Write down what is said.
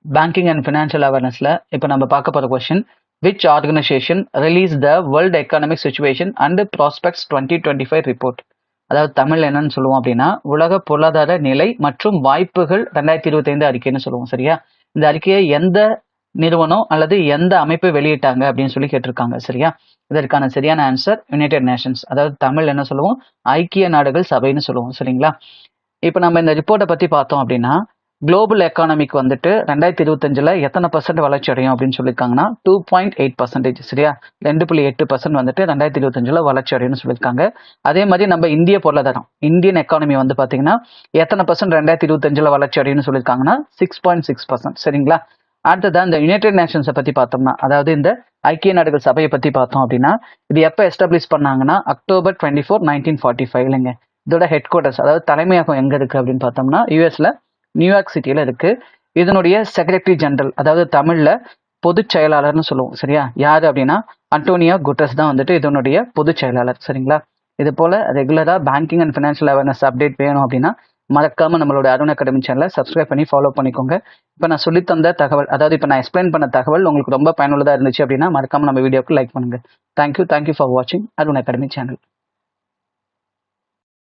Banking and financial அவேர்னஸ்ல இப்போ நம்ம பார்க்க போகிற question, which organisation release the world economic situation and prospects 2025 report. அதாவது தமிழ் என்னன்னு சொல்லுவோம் அப்படின்னா, உலக பொருளாதார நிலை மற்றும் வாய்ப்புகள் 2025 அறிக்கைன்னு சொல்லுவோம். சரியா? இந்த அறிக்கையை எந்த நிறுவனம் அல்லது எந்த அமைப்பு வெளியிட்டாங்க அப்படின்னு சொல்லி கேட்டிருக்காங்க. சரியா? இதற்கான சரியான ஆன்சர் யுனைடெட் நேஷன்ஸ். அதாவது தமிழ் என்ன சொல்லுவோம், ஐக்கிய நாடுகள் சபைன்னு சொல்லுவோம். சரிங்களா? இப்போ நம்ம இந்த ரிப்போர்ட்டை பற்றி பார்த்தோம் அப்படின்னா, குளோபல் எக்கானமிக்கு வந்துட்டு 2025 எத்தனை % வளர்ச்சி அடையும் அப்படின்னு சொல்லியிருக்காங்கன்னா 2.8%. சரியா? 2.8% வந்துட்டு 2025 வளர்ச்சி அடையும்னு சொல்லியிருக்காங்க. அதே மாதிரி நம்ம இந்திய பொருளாதாரம், இந்தியன் எக்கானமி வந்து பார்த்தீங்கன்னா எத்தனை % 2025 வளர்ச்சி அடையும்னு சொல்லியிருக்காங்கன்னா 6.6%. சரிங்களா? அடுத்ததான் இந்த யுனைடெட் நேஷன்ஸை பற்றி பார்த்தோம்னா, அதாவது இந்த ஐக்கிய நாடுகள் சபையை பற்றி பார்த்தோம் அப்படின்னா, இது எப்போ எஸ்டாப்ளிஷ் பண்ணாங்கன்னா October 24, 1945 இல்லைங்க. இதோட ஹெட் குவார்ட்டர்ஸ், அதாவது தலைமையகம் எங்கே இருக்குது அப்படின்னு பார்த்தோம்னா யூஎஸ்ல நியூயார்க் சிட்டியில் இருக்கு. இதனுடைய செக்ரட்டரி ஜெனரல், அதாவது தமிழ்ல பொதுச் செயலாளர்னு சொல்லுவோம். சரியா? யாரு அப்படின்னா அன்டோனியோ குட்டரஸ் தான் வந்துட்டு இதனுடைய பொதுச் செயலாளர். சரிங்களா? இது போல ரெகுலரா banking and financial awareness update வேணும் அப்படின்னா மறக்காம நம்மளோட அருண் அகாடமி சேனலை சப்ஸ்கிரைப் பண்ணி ஃபாலோ பண்ணிக்கோங்க. இப்போ நான் சொல்லித்தந்த தகவல், அதாவது இப்போ நான் எக்ஸ்பிளைன் பண்ண தகவல் உங்களுக்கு ரொம்ப பயனுள்ளதாக இருந்துச்சு அப்படின்னா மறக்காம நம்ம வீடியோக்கு லைக் பண்ணுங்க. தேங்க்யூ ஃபார் வாட்சிங் அருண் அகாடமி சேனல்.